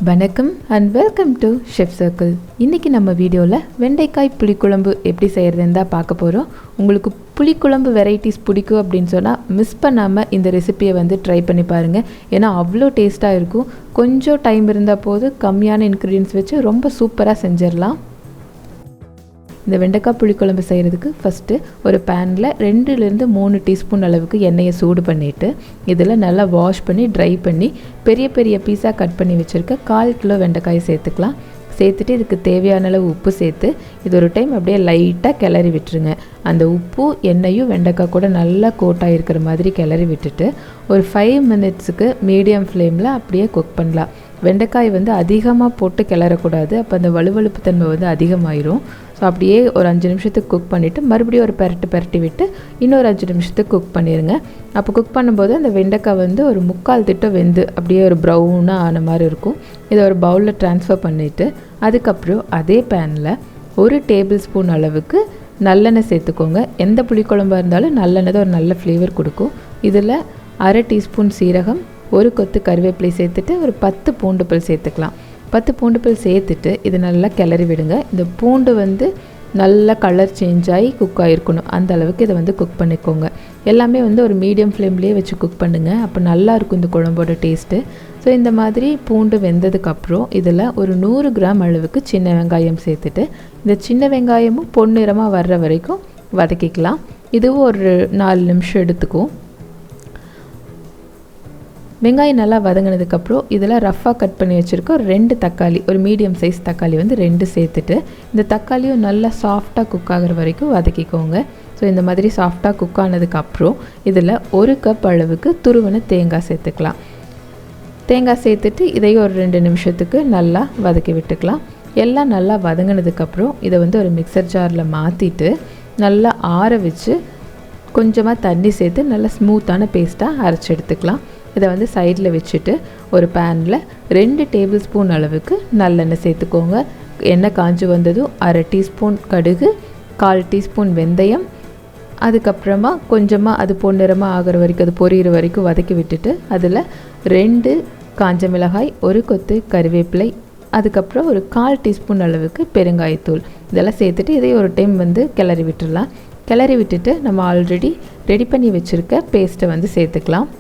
வணக்கம் and welcome to chef circle. இன்றைக்கி நம்ம வீடியோவில் வெண்டைக்காய் புளிக்குழம்பு எப்படி செய்கிறதுன்னு தான் பார்க்க போகிறோம். உங்களுக்கு புளிக்குழம்பு வெரைட்டிஸ் பிடிக்கும் அப்படின்னு சொன்னால் மிஸ் பண்ணாமல் இந்த ரெசிப்பியை வந்து ட்ரை பண்ணி பாருங்கள். ஏன்னா அவ்வளோ டேஸ்ட்டாக இருக்கும். கொஞ்சம் டைம் இருந்தால் போது கம்மியான இன்க்ரீடியன்ஸ் வச்சு ரொம்ப சூப்பராக செஞ்சிடலாம். இந்த வெண்டைக்காய் புளிக்குழம்பு செய்கிறதுக்கு ஃபஸ்ட்டு ஒரு பேனில் 2-3 டீஸ்பூன் அளவுக்கு எண்ணெயை சூடு பண்ணிவிட்டு இதில் நல்லா வாஷ் பண்ணி ட்ரை பண்ணி பெரிய பெரிய பீஸாக கட் பண்ணி வச்சுருக்க 1/4 கிலோ வெண்டைக்காயை சேர்த்துக்கலாம். சேர்த்துட்டு இதுக்கு தேவையான அளவு உப்பு சேர்த்து இது ஒரு டைம் அப்படியே லைட்டாக கிளறி விட்டுருங்க. அந்த உப்பு எண்ணெயும் வெண்டைக்காய் கூட நல்லா கோட்டாக இருக்கிற மாதிரி கிளறி விட்டுட்டு ஒரு 5 மினிட்ஸுக்கு மீடியம் ஃப்ளேமில் அப்படியே குக் பண்ணலாம். வெண்டைக்காய் வந்து அதிகமாக போட்டு கிளறக்கூடாது, அப்போ அந்த வலுவழுப்பு தன்மை வந்து அதிகமாயிரும். ஸோ அப்படியே ஒரு 5 நிமிஷத்துக்கு குக் பண்ணிவிட்டு மறுபடியும் ஒரு பரட்டி விட்டு இன்னொரு 5 நிமிஷத்துக்கு குக் பண்ணிடுங்க. அப்போ குக் பண்ணும்போது அந்த வெண்டைக்காய் வந்து ஒரு 3/4 திட்டம் வெந்து அப்படியே ஒரு ப்ரௌனாக ஆன மாதிரி இருக்கும். இதை ஒரு பவுலில் ட்ரான்ஸ்ஃபர் பண்ணிவிட்டு அதுக்கப்புறம் அதே பேனில் 1 டேபிள் ஸ்பூன் அளவுக்கு நல்லெண்ணெய் சேர்த்துக்கோங்க. எந்த புளிக்குழம்பாக இருந்தாலும் நல்லெண்ணெய் தான் ஒரு நல்ல ஃப்ளேவர் கொடுக்கும். இதில் 1/2 டீஸ்பூன் சீரகம், 1 கொத்து கருவேப்பிலை சேர்த்துட்டு ஒரு 10 பூண்டு பல் சேர்த்துக்கலாம். 10 பூண்டு பல் சேர்த்துட்டு இது நல்லா கிளறி விடுங்க. இந்த பூண்டு வந்து நல்லா கலர் சேஞ்ச் ஆகி குக் ஆகிருக்கணும், அந்த அளவுக்கு இதை வந்து குக் பண்ணிக்கோங்க. எல்லாமே வந்து ஒரு மீடியம் ஃப்ளேம்லேயே வச்சு குக் பண்ணுங்கள், அப்போ நல்லாயிருக்கும் இந்த குழம்போட டேஸ்ட்டு. ஸோ இந்த மாதிரி பூண்டு வெந்ததுக்கப்புறம் இதில் ஒரு 100 கிராம் அளவுக்கு சின்ன வெங்காயம் சேர்த்துட்டு இந்த சின்ன வெங்காயமும் பொன்னிறமாக வர்ற வரைக்கும் வதக்கிக்கலாம். இதுவும் ஒரு 4 நிமிஷம் எடுத்துக்கும். வெங்காயம் நல்லா வதங்கினதுக்கப்புறம் இதில் ரஃப்பாக கட் பண்ணி வச்சுருக்க ஒரு 2 தக்காளி, ஒரு மீடியம் சைஸ் தக்காளி வந்து 2 சேர்த்துட்டு இந்த தக்காளியும் நல்லா சாஃப்டாக குக் ஆகிற வரைக்கும் வதக்கிக்கோங்க. ஸோ இந்த மாதிரி சாஃப்டாக குக் ஆனதுக்கப்புறம் இதில் 1 கப் அளவுக்கு துருவன தேங்காய் சேர்த்துக்கலாம். தேங்காய் சேர்த்துட்டு இதையும் ஒரு 2 நிமிஷத்துக்கு நல்லா வதக்கி விட்டுக்கலாம். எல்லாம் நல்லா வதங்கினதுக்கப்புறம் இதை வந்து ஒரு மிக்சர் ஜாரில் மாற்றிட்டு நல்லா ஆற வச்சு கொஞ்சமாக தண்ணி சேர்த்து நல்லா ஸ்மூத்தான பேஸ்ட்டாக அரைச்சி எடுத்துக்கலாம். இதை வந்து சைடில் வச்சுட்டு ஒரு பேனில் 2 டேபிள் ஸ்பூன் அளவுக்கு நல்லெண்ணெய் சேர்த்துக்கோங்க. எண்ணெய் காஞ்சி வந்ததும் 1/2 டீஸ்பூன் கடுகு, 1/4 டீஸ்பூன் வெந்தயம், அதுக்கப்புறமா கொஞ்சமாக அது பொன்னிறமாக ஆகிற வரைக்கும் அது பொரியிற வரைக்கும் வதக்கி விட்டுட்டு அதில் 2 காஞ்ச மிளகாய், 1 கொத்து கருவேப்பிலை, அதுக்கப்புறம் ஒரு 1/4 டீஸ்பூன் அளவுக்கு பெருங்காயத்தூள் இதெல்லாம் சேர்த்துட்டு இதை ஒரு டைம் வந்து கிளறி விட்டுடலாம். கிளறி விட்டுட்டு நம்ம ஆல்ரெடி ரெடி பண்ணி வச்சுருக்க பேஸ்ட்டை வந்து சேர்த்துக்கலாம்.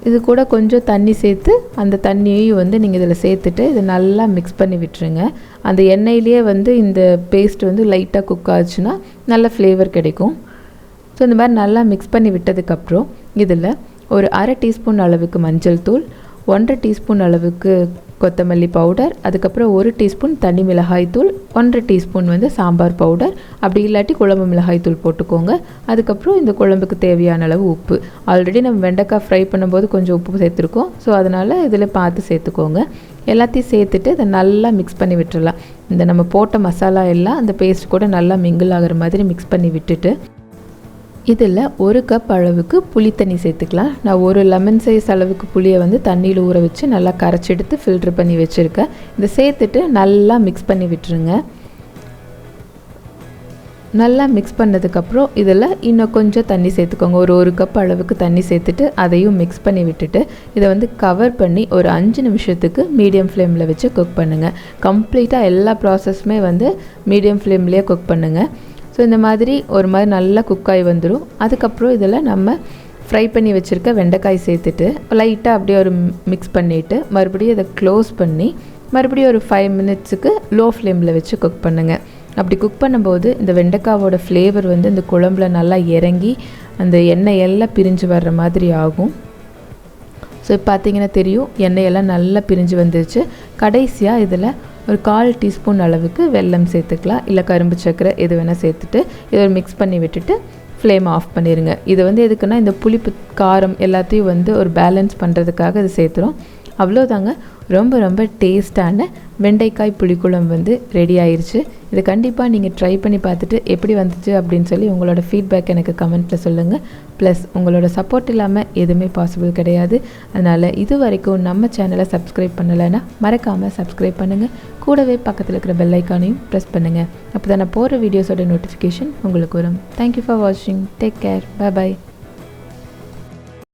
இது கூட கொஞ்சம் தண்ணி சேர்த்து அந்த தண்ணியையும் வந்து நீங்கள் இதில் சேர்த்துட்டு இதை நல்லா மிக்ஸ் பண்ணி விட்டுருங்க. அந்த எண்ணெயிலேயே வந்து இந்த பேஸ்ட் வந்து லைட்டாக குக் ஆச்சுன்னா நல்ல ஃப்ளேவர் கிடைக்கும். ஸோ இந்த மாதிரி நல்லா மிக்ஸ் பண்ணி விட்டதுக்கப்புறம் இதில் ஒரு 1/2 டீஸ்பூன் அளவுக்கு மஞ்சள் தூள், 1/2 டீஸ்பூன் அளவுக்கு கொத்தமல்லி பவுடர், அதுக்கப்புறம் 1 டீஸ்பூன் தனி மிளகாய் தூள், 1/2 டீஸ்பூன் வந்து சாம்பார் பவுடர், அப்படி இல்லாட்டி குழம்பு மிளகாய் தூள் போட்டுக்கோங்க. அதுக்கப்புறம் இந்த குழம்புக்கு தேவையான அளவு உப்பு. ஆல்ரெடி நம்ம வெண்டைக்காய் ஃப்ரை பண்ணும்போது கொஞ்சம் உப்பு சேர்த்துருக்கோம், ஸோ அதனால் இதில் பார்த்து சேர்த்துக்கோங்க. எல்லாத்தையும் சேர்த்துட்டு இதை நல்லா மிக்ஸ் பண்ணி விட்டுடலாம். இந்த நம்ம போட்ட மசாலா எல்லாம் அந்த பேஸ்ட் கூட நல்லா மிங்கிள் ஆகிற மாதிரி மிக்ஸ் பண்ணி விட்டுட்டு இதில் 1 கப் அளவுக்கு புளி தண்ணி சேர்த்துக்கலாம். நான் ஒரு லெமன் சைஸ் அளவுக்கு புளியை வந்து தண்ணியில் ஊற வச்சு நல்லா கரைச்சி எடுத்து ஃபில்ட்ரு பண்ணி வச்சுருக்கேன். இதை சேர்த்துட்டு நல்லா மிக்ஸ் பண்ணி விட்டுருங்க. நல்லா மிக்ஸ் பண்ணதுக்கப்புறம் இதில் இன்னும் கொஞ்சம் தண்ணி சேர்த்துக்கோங்க. ஒரு கப் அளவுக்கு தண்ணி சேர்த்துட்டு அதையும் மிக்ஸ் பண்ணி விட்டுட்டு இதை வந்து கவர் பண்ணி ஒரு 5 நிமிஷத்துக்கு மீடியம் ஃப்ளேமில் வச்சு குக் பண்ணுங்கள். கம்ப்ளீட்டாக எல்லா ப்ராசஸுமே வந்து மீடியம் ஃப்ளேம்லேயே குக் பண்ணுங்கள். ஸோ இந்த மாதிரி ஒரு மாதிரி நல்லா குக்காகி வந்துடும். அதுக்கப்புறம் இதில் நம்ம ஃப்ரை பண்ணி வச்சுருக்க வெண்டைக்காய் சேர்த்துட்டு லைட்டாக அப்படியே ஒரு மிக்ஸ் பண்ணிவிட்டு மறுபடியும் இதை க்ளோஸ் பண்ணி மறுபடியும் ஒரு 5 மினிட்ஸுக்கு லோ ஃப்ளேமில் வச்சு குக் பண்ணுங்கள். அப்படி குக் பண்ணும்போது இந்த வெண்டைக்காவோட ஃப்ளேவர் வந்து இந்த குழம்புல நல்லா இறங்கி அந்த எண்ணெய் எல்லாம் பிரிஞ்சு வர்ற மாதிரி ஆகும். ஸோ பார்த்திங்கன்னா தெரியும், எண்ணெயெல்லாம் நல்லா பிரிஞ்சு வந்துருச்சு. கடைசியாக இதில் ஒரு 1/4 டீஸ்பூன் அளவுக்கு வெல்லம் சேர்த்துக்கலாம், இல்லை கரும்பு சர்க்கரை எது வேணால் சேர்த்துட்டு இதை மிக்ஸ் பண்ணி விட்டுட்டு ஃப்ளேம் ஆஃப் பண்ணிடுங்க. இது வந்து எதுக்குன்னா இந்த புளிப்பு காரம் எல்லாத்தையும் வந்து ஒரு பேலன்ஸ் பண்ணுறதுக்காக இது சேர்த்துறோம். அவ்வளோதாங்க, ரொம்ப ரொம்ப டேஸ்டான வெண்டைக்காய் புளிக்குழம்பு வந்து ரெடி ஆயிடுச்சு. இதை கண்டிப்பாக நீங்கள் ட்ரை பண்ணி பார்த்துட்டு எப்படி வந்துச்சு அப்படின்னு சொல்லி உங்களோட ஃபீட்பேக் எனக்கு கமெண்ட்டில் சொல்லுங்கள். ப்ளஸ் உங்களோட சப்போர்ட் இல்லாமல் எதுவுமே பாசிபிள் கிடையாது. அதனால் இது வரைக்கும் நம்ம சேனலை சப்ஸ்கிரைப் பண்ணலைன்னா மறக்காமல் சப்ஸ்கிரைப் பண்ணுங்கள். கூடவே பக்கத்தில் இருக்கிற பெல் ஐக்கானையும் ப்ரெஸ் பண்ணுங்கள். அப்போ தான் நான் போகிற வீடியோஸோட நோட்டிஃபிகேஷன் உங்களுக்கு வரும். தேங்க்யூ ஃபார் வாட்சிங். Take care. பை.